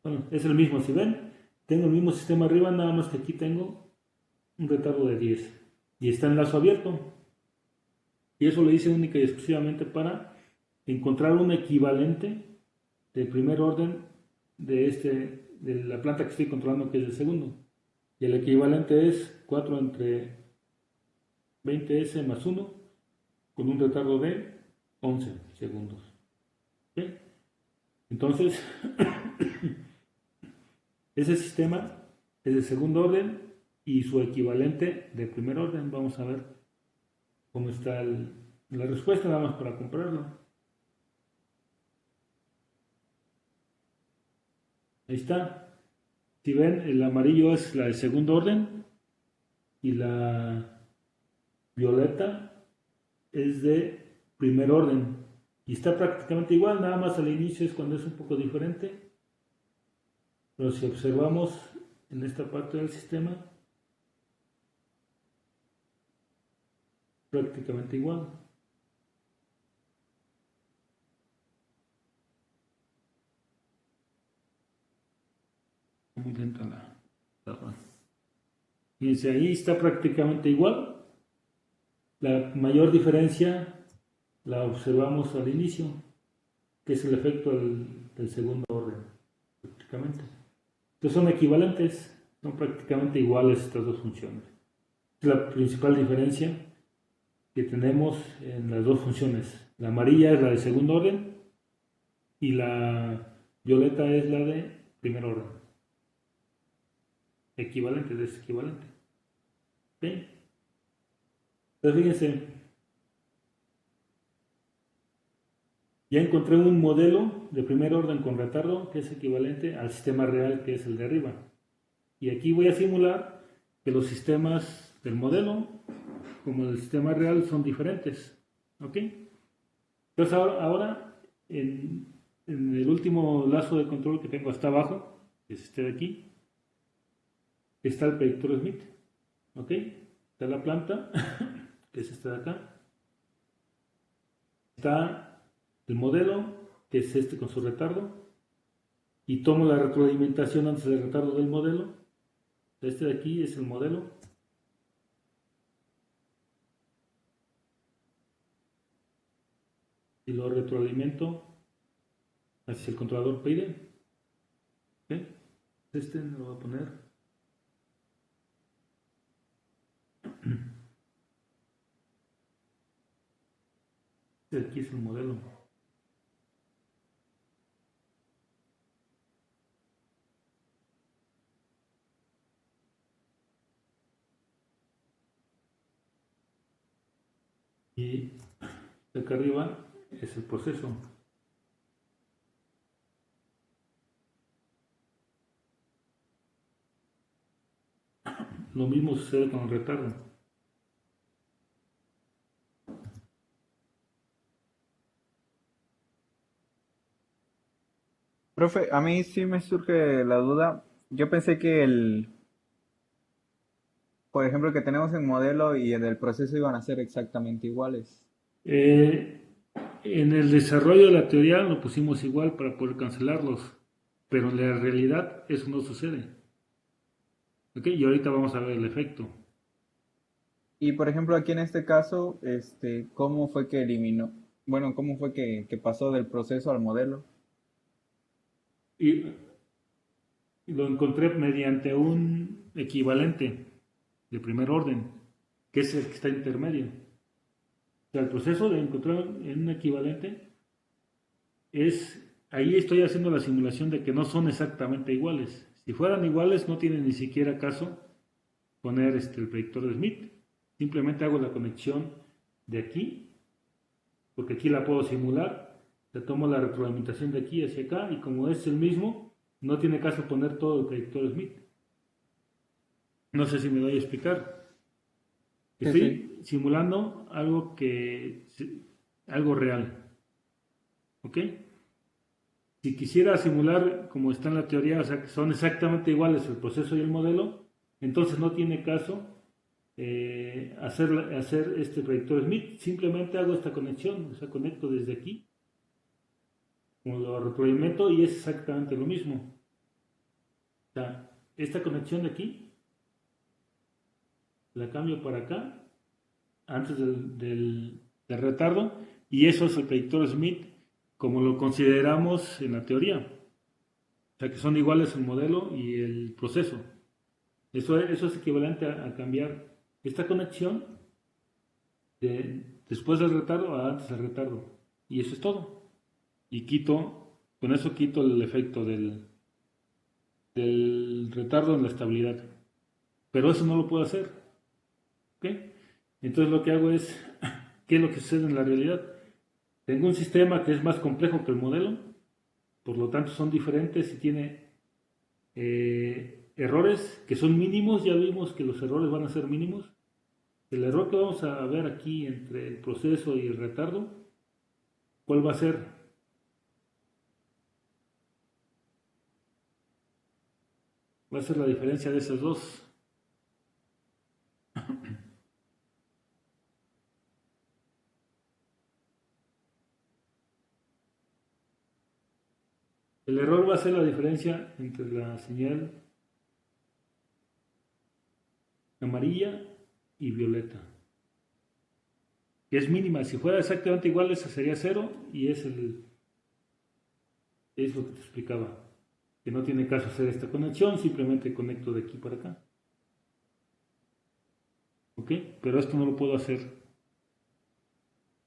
Bueno, es el mismo, si ven, tengo el mismo sistema arriba, nada más que aquí tengo un retardo de 10 y está en lazo abierto. Y eso lo hice única y exclusivamente para encontrar un equivalente de primer orden de la planta que estoy controlando, que es el segundo. Y el equivalente es 4 entre 20S más 1 con un retardo de 11 segundos. ¿Ok? Entonces, ese sistema es de segundo orden y su equivalente de primer orden. Vamos a ver cómo está la respuesta, nada más para comprarlo. Ahí está. Si ven, el amarillo es la de segundo orden y la violeta es de primer orden. Y está prácticamente igual, nada más al inicio es cuando es un poco diferente. Pero si observamos en esta parte del sistema, prácticamente igual. Muy lenta la... Fíjense, ahí está prácticamente igual. La mayor diferencia la observamos al inicio, que es el efecto del segundo orden, prácticamente. Entonces son equivalentes, son prácticamente iguales estas dos funciones. Es la principal diferencia que tenemos en las dos funciones. La amarilla es la de segundo orden y la violeta es la de primer orden. Equivalente, desequivalente. ¿Ok? Entonces fíjense, Ya encontré un modelo de primer orden con retardo que es equivalente al sistema real, que es el de arriba. Y aquí voy a simular que los sistemas del modelo como el sistema real son diferentes. ¿Ok? Entonces ahora en el último lazo de control que tengo hasta abajo, que es este de aquí, está el predictor Smith. ¿Ok? Está la planta, que es esta de acá. Está el modelo, que es este con su retardo. Y tomo la retroalimentación antes del retardo del modelo. Este de aquí es el modelo. Y lo retroalimento hacia el controlador PID. ¿Ok? Este lo voy a poner. Aquí es el modelo. Y acá arriba es el proceso. Lo mismo sucede con el retardo. Profe, a mí sí me surge la duda. Yo pensé que por ejemplo, que tenemos el modelo y el del proceso iban a ser exactamente iguales. Eh, en el desarrollo de la teoría lo pusimos igual para poder cancelarlos, pero en la realidad eso no sucede. ¿Ok? Y ahorita vamos a ver el efecto. Y por ejemplo, aquí en este caso, ¿cómo fue que eliminó? Bueno, ¿cómo fue que pasó del proceso al modelo? Y lo encontré mediante un equivalente de primer orden, que es el que está intermedio. O sea, el proceso de encontrar en un equivalente es, ahí estoy haciendo la simulación de que no son exactamente iguales. Si fueran iguales no tiene ni siquiera caso poner el predictor de Smith. Simplemente hago la conexión de aquí, porque aquí la puedo simular. Le tomo la retroalimentación de aquí hacia acá y como es el mismo, no tiene caso poner todo el predictor de Smith. No sé si me doy a explicar. Sí, sí. Estoy simulando algo real. ¿Ok? Si quisiera simular como está en la teoría, o sea, que son exactamente iguales el proceso y el modelo, entonces no tiene caso hacer este predictor Smith. Simplemente hago esta conexión, o sea, conecto desde aquí, como lo retroalimento y es exactamente lo mismo. O sea, esta conexión de aquí la cambio para acá, antes del retardo, y eso es el predictor Smith como lo consideramos en la teoría. O sea, que son iguales el modelo y el proceso. Eso es equivalente a cambiar esta conexión después del retardo a antes del retardo. Y eso es todo. Y con eso quito el efecto del retardo en la estabilidad. Pero eso no lo puedo hacer. ¿Ok? Entonces lo que hago es, ¿qué es lo que sucede en la realidad? Tengo un sistema que es más complejo que el modelo, por lo tanto son diferentes y tiene errores que son mínimos. Ya vimos que los errores van a ser mínimos. El error que vamos a ver aquí entre el proceso y el retardo, ¿cuál va a ser? Va a ser la diferencia de esos dos. El error va a ser la diferencia entre la señal amarilla y violeta, que es mínima. Si fuera exactamente igual, esa sería cero y es lo que te explicaba, que no tiene caso hacer esta conexión, simplemente conecto de aquí para acá. ¿Ok? Pero esto no lo puedo hacer.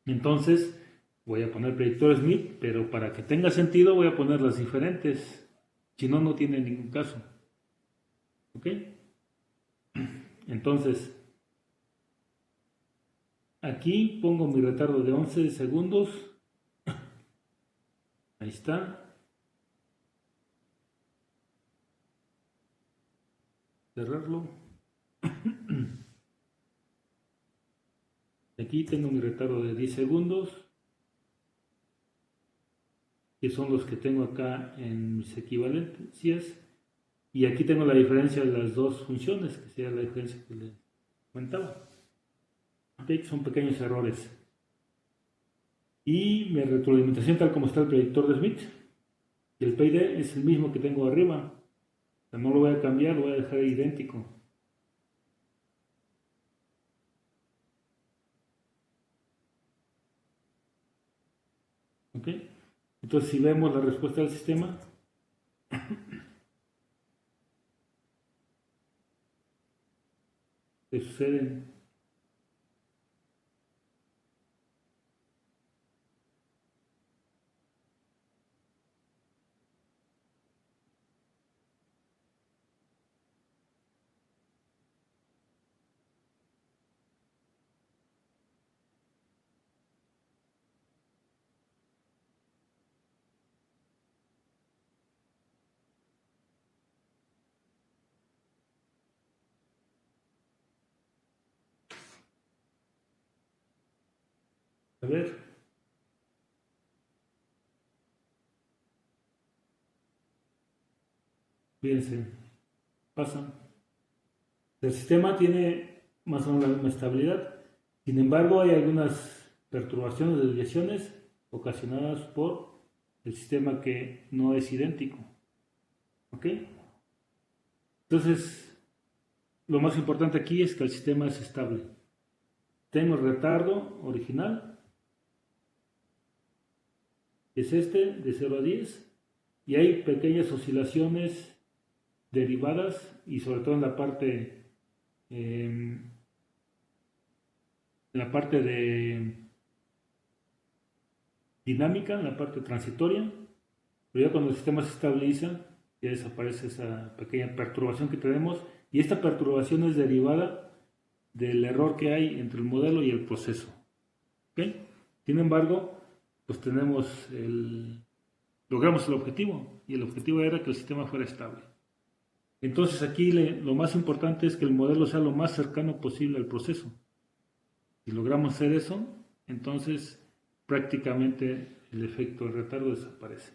Entonces voy a poner predictor Smith, pero para que tenga sentido voy a poner las diferentes. Si no, no tiene ningún caso. ¿Ok? Entonces, aquí pongo mi retardo de 11 segundos Ahí está. Cerrarlo. Aquí tengo mi retardo de 10 segundos, que son los que tengo acá en mis equivalencias. Y aquí tengo la diferencia de las dos funciones, que sería la diferencia que les comentaba. Okay, son pequeños errores. Y mi retroalimentación tal como está el predictor de Smith. Y el PID es el mismo que tengo arriba. O sea, no lo voy a cambiar, lo voy a dejar idéntico. ¿Ok? Entonces, si vemos la respuesta del sistema, que suceden. A ver. Fíjense. Pasan. El sistema tiene más o menos la misma estabilidad. Sin embargo, hay algunas perturbaciones, desviaciones ocasionadas por el sistema que no es idéntico. ¿Ok? Entonces, lo más importante aquí es que el sistema es estable. Tengo el retardo original, es este, de 0 a 10, y hay pequeñas oscilaciones derivadas, y sobre todo en la parte de dinámica, en la parte transitoria, pero ya cuando el sistema se estabiliza, ya desaparece esa pequeña perturbación que tenemos, y esta perturbación es derivada del error que hay entre el modelo y el proceso. ¿Okay? Sin embargo, pues logramos el objetivo, y el objetivo era que el sistema fuera estable. Entonces aquí lo más importante es que el modelo sea lo más cercano posible al proceso. Si logramos hacer eso, entonces prácticamente el efecto de retardo desaparece.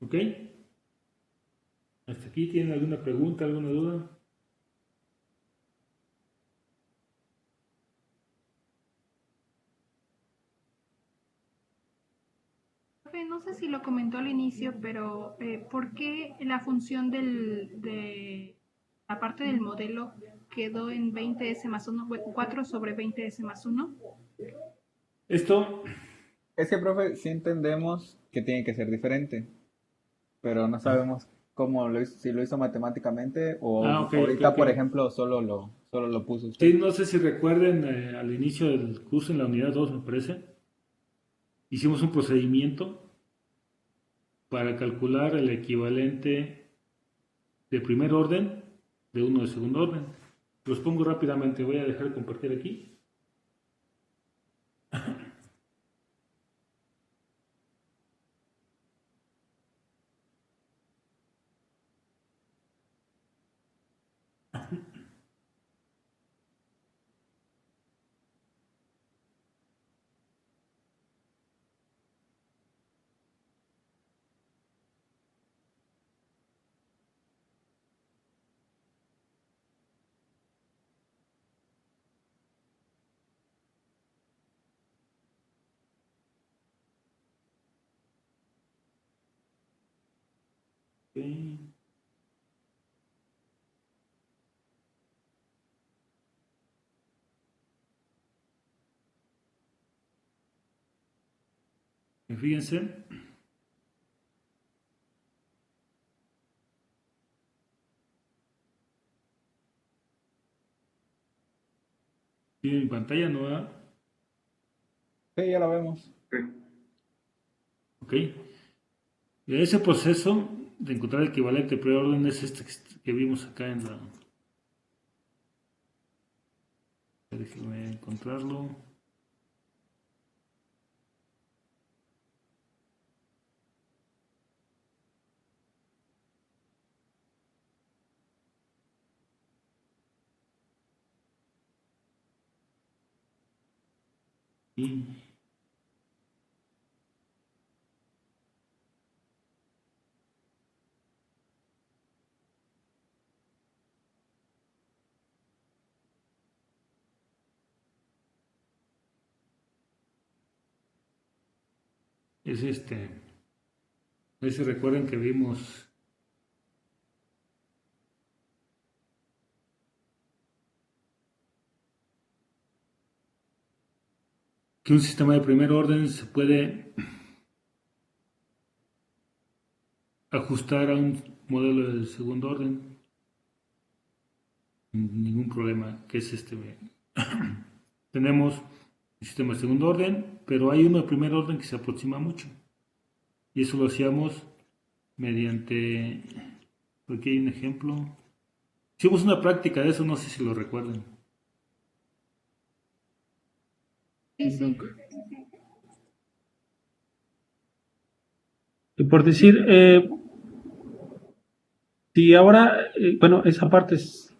¿Ok? ¿Hasta aquí tienen alguna pregunta, alguna duda? No sé si lo comentó al inicio, pero ¿por qué la función de la parte del modelo quedó en 20S más 1, 4 sobre 20S más 1? Esto, Es que, profe, sí entendemos que tiene que ser diferente, pero no sabemos cómo lo hizo, si lo hizo matemáticamente o ok, ok, ahorita, ok. por ejemplo, solo lo puso usted. Sí, no sé si recuerden al inicio del curso en la unidad 2, me parece, hicimos un procedimiento para calcular el equivalente de primer orden de uno de segundo orden. Los pongo rápidamente, voy a dejar de compartir aquí. Okay. Fíjense, tienen mi pantalla nueva, Sí, ya lo vemos. ok. Ese proceso de encontrar el equivalente de primer orden es este que vimos acá en la... Déjenme encontrarlo. Y es ahí se recuerden que vimos que un sistema de primer orden se puede ajustar a un modelo de segundo orden sin ningún problema, que es tenemos un sistema de segundo orden, pero hay uno de primer orden que se aproxima mucho. Y eso lo hacíamos mediante, aquí hay un ejemplo. Hicimos una práctica de eso, no sé si lo recuerdan. Sí, sí. Y por decir, si ahora, bueno, esa parte es,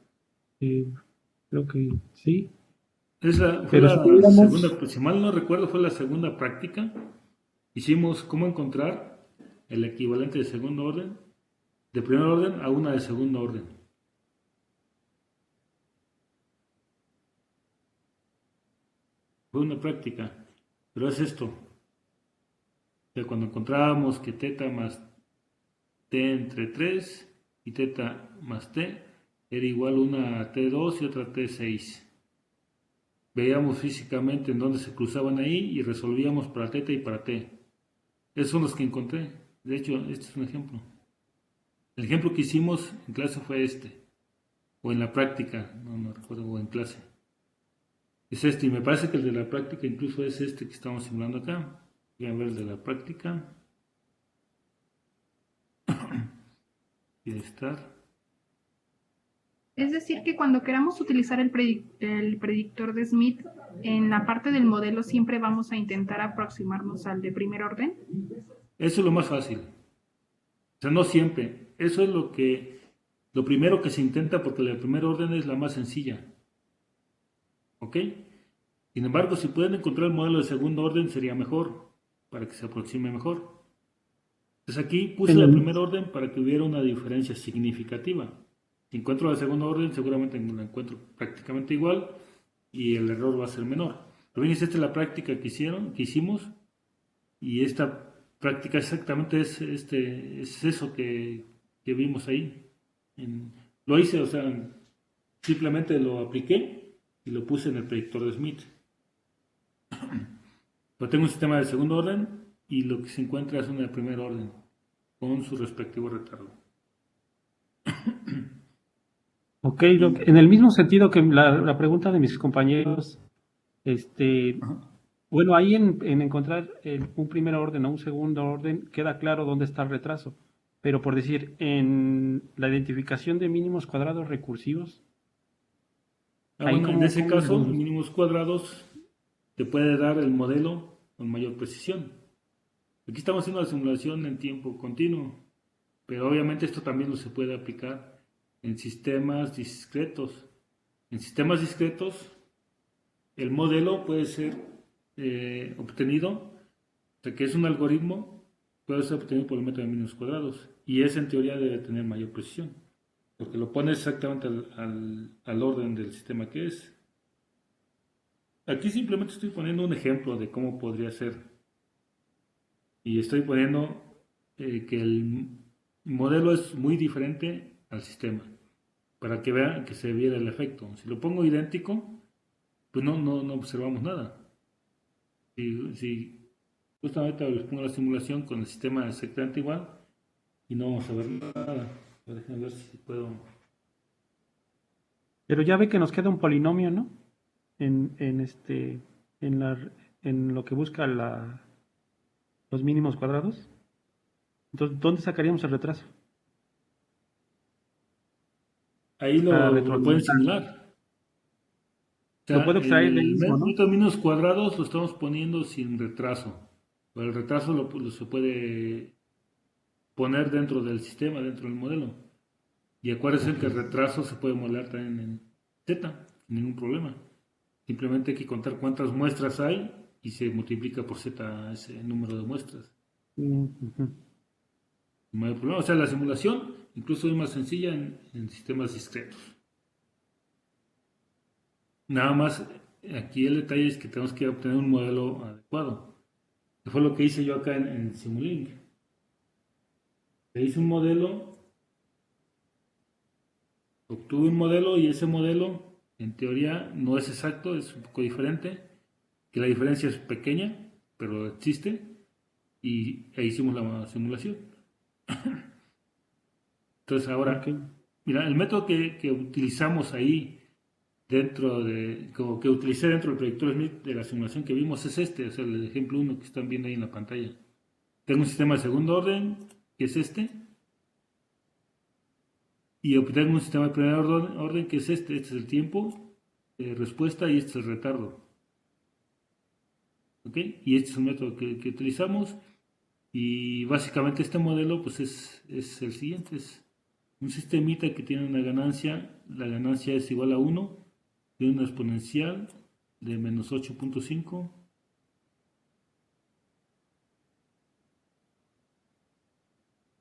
creo que sí, Esa fue pero si la segunda, tuviéramos, pues, si mal no recuerdo, fue la segunda práctica. Hicimos cómo encontrar el equivalente de segundo orden, de primer orden a una de segundo orden. Fue una práctica, pero es esto. O sea, cuando encontrábamos que teta más t entre 3 y teta más t era igual una a t2 y otra a t6. Veíamos físicamente en dónde se cruzaban ahí y resolvíamos para teta y para t. Esos son los que encontré. De hecho, este es un ejemplo. El ejemplo que hicimos en clase fue o en la práctica, no recuerdo, o en clase. Es y me parece que el de la práctica incluso es que estamos simulando acá. Voy a ver el de la práctica. Quiere estar. Es decir, que cuando queramos utilizar el predictor de Smith, en la parte del modelo siempre vamos a intentar aproximarnos al de primer orden. Eso es lo más fácil. O sea, no siempre. Eso es lo primero que se intenta porque la primer orden es la más sencilla. ¿Ok? Sin embargo, si pueden encontrar el modelo de segundo orden sería mejor, para que se aproxime mejor. Entonces aquí puse en la el, primer orden para que hubiera una diferencia significativa. Si encuentro la segunda orden, seguramente la encuentro prácticamente igual y el error va a ser menor. Pero bien, esta es la práctica que hicimos, y esta práctica exactamente es eso que vimos ahí. Lo hice, o sea, simplemente lo apliqué y lo puse en el predictor de Smith. Pero tengo un sistema de segundo orden y lo que se encuentra es uno de primer orden con su respectivo retardo. ok, en el mismo sentido que la pregunta de mis compañeros, este, Ajá. bueno, ahí en encontrar un primer orden o un segundo orden queda claro dónde está el retraso. Pero por decir, en la identificación de mínimos cuadrados recursivos, ahí Bueno, en ese cómo lo caso, hacemos. mínimos cuadrados te puede dar el modelo con mayor precisión. Aquí estamos haciendo la simulación en tiempo continuo, pero obviamente esto también lo se puede aplicar en sistemas discretos. En sistemas discretos, el modelo puede ser obtenido, o sea, que es un algoritmo, puede ser obtenido por el método de mínimos cuadrados, y ese en teoría debe tener mayor precisión, porque lo pone exactamente al orden del sistema que es. Aquí simplemente estoy poniendo un ejemplo de cómo podría ser, y estoy poniendo que el modelo es muy diferente al sistema, para que vean que se viera el efecto. Si lo pongo idéntico, pues no observamos nada. Si justamente les pongo la simulación con el sistema exactamente igual y no vamos a ver nada. Déjenme ver si puedo. Pero ya ve que nos queda un polinomio, ¿no? En en la, en lo que busca los mínimos cuadrados. Entonces, ¿dónde sacaríamos el retraso? Ahí Para lo pueden retroalimentar. simular. O Lo sea, puedo extraer de ahí el mismo, ¿no? método de mínimos cuadrados lo estamos poniendo sin retraso. Pero el retraso se puede poner dentro del sistema, dentro del modelo. Y acuérdense que el retraso se puede modelar también en Z, sin ningún problema. Simplemente hay que contar cuántas muestras hay y se multiplica por z ese número de muestras. Ujú. No hay problema. O sea, la simulación incluso es más sencilla en sistemas discretos. Nada más, aquí el detalle es que tenemos que obtener un modelo adecuado. Que fue lo que hice yo acá en Simulink. Le hice un modelo, obtuve un modelo y ese modelo, en teoría, no es exacto, es un poco diferente, que la diferencia es pequeña, pero existe, y e hicimos la simulación. Entonces Ok. ahora, mira, el método que utilizamos ahí dentro como que utilicé dentro del proyector Smith de la simulación que vimos es este, o sea, el ejemplo uno que están viendo ahí en la pantalla. Tengo un sistema de segundo orden, que es este, y obtengo un sistema de primer orden, que es este. Este es el tiempo de respuesta y este es el retardo. ¿Ok? Y este es un método que utilizamos. Y básicamente este modelo pues es el siguiente. Es un sistemita que tiene una ganancia. La ganancia es igual a 1. Tiene una exponencial de menos 8.5.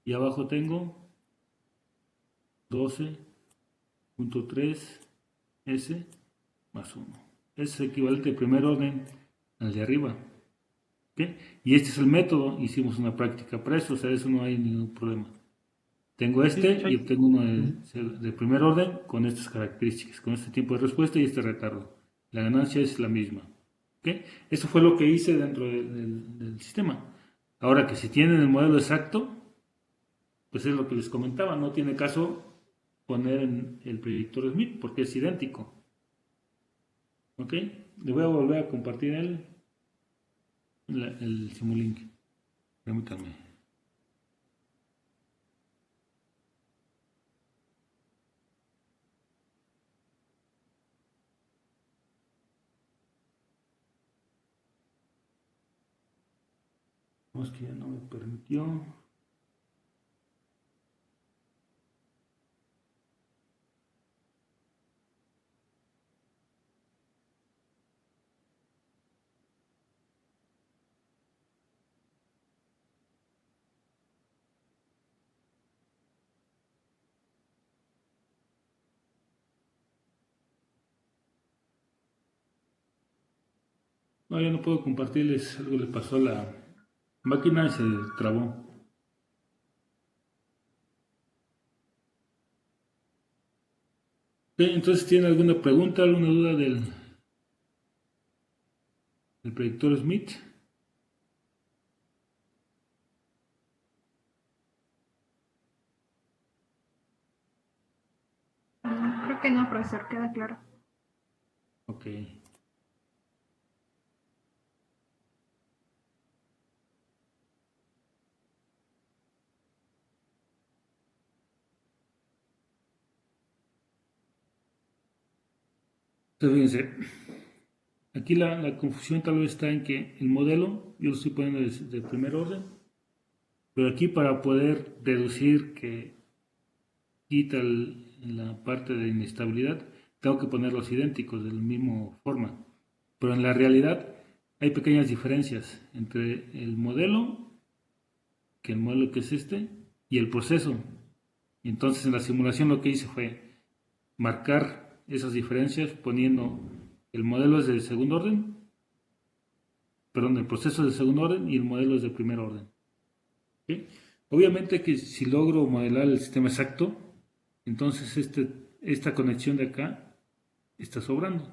Y abajo tengo 12.3 S más 1. Es equivalente al primer orden al de arriba. ¿Okay? Y este es el método, hicimos una práctica para eso, o sea, eso no hay ningún problema. Tengo Sí, de hecho y hay. obtengo uno Ujú. de primer orden con estas características, con este tiempo de respuesta y este retardo. La ganancia es la misma. ¿Okay? Eso fue lo que hice dentro del sistema. Ahora que si tienen el modelo exacto, pues es lo que les comentaba, no tiene caso poner en el predictor Smith porque es idéntico. ¿Ok? Le voy a volver a compartir el Simulink. Permítanme. Es que ya no me permitió. No, ya no puedo compartirles. Algo le pasó a la máquina y se trabó. Ok, entonces, ¿tiene alguna pregunta, alguna duda del predictor Smith? Creo que no, profesor, queda claro. Ok. Entonces, fíjense, aquí la confusión tal vez está en que el modelo, yo lo estoy poniendo de primer orden, pero aquí para poder deducir que quita la parte de inestabilidad, tengo que ponerlos idénticos de la misma forma. Pero en la realidad hay pequeñas diferencias entre el modelo, que el modelo que es este, y el proceso. Y entonces en la simulación lo que hice fue marcar esas diferencias poniendo el modelo es de segundo orden, perdón, el proceso es de segundo orden y el modelo es de primer orden. ¿Sí? Obviamente que si logro modelar el sistema exacto, entonces esta conexión de acá está sobrando.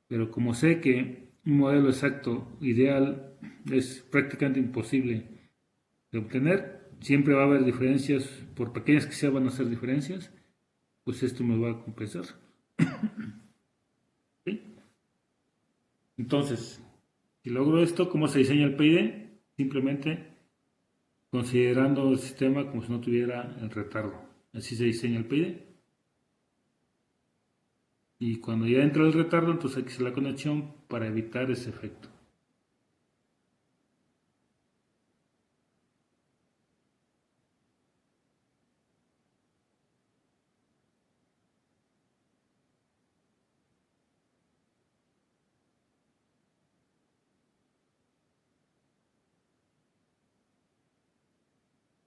Pero como sé que un modelo exacto ideal es prácticamente imposible de obtener, siempre va a haber diferencias, por pequeñas que sean van a ser diferencias, pues esto me va a compensar. ¿Sí? Entonces, si logro esto, ¿cómo se diseña el PID? Simplemente considerando el sistema como si no tuviera el retardo. Así se diseña el PID. Y cuando ya entra el retardo, entonces hay que hacer la conexión para evitar ese efecto.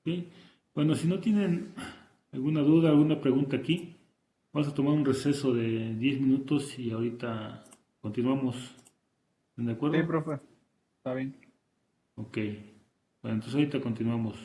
¿Ok? Bueno, si no tienen alguna duda, alguna pregunta aquí, vamos a tomar un receso de 10 minutos y ahorita continuamos. ¿Están de Sí, acuerdo? profe, está bien. Ok. Bueno, entonces ahorita continuamos.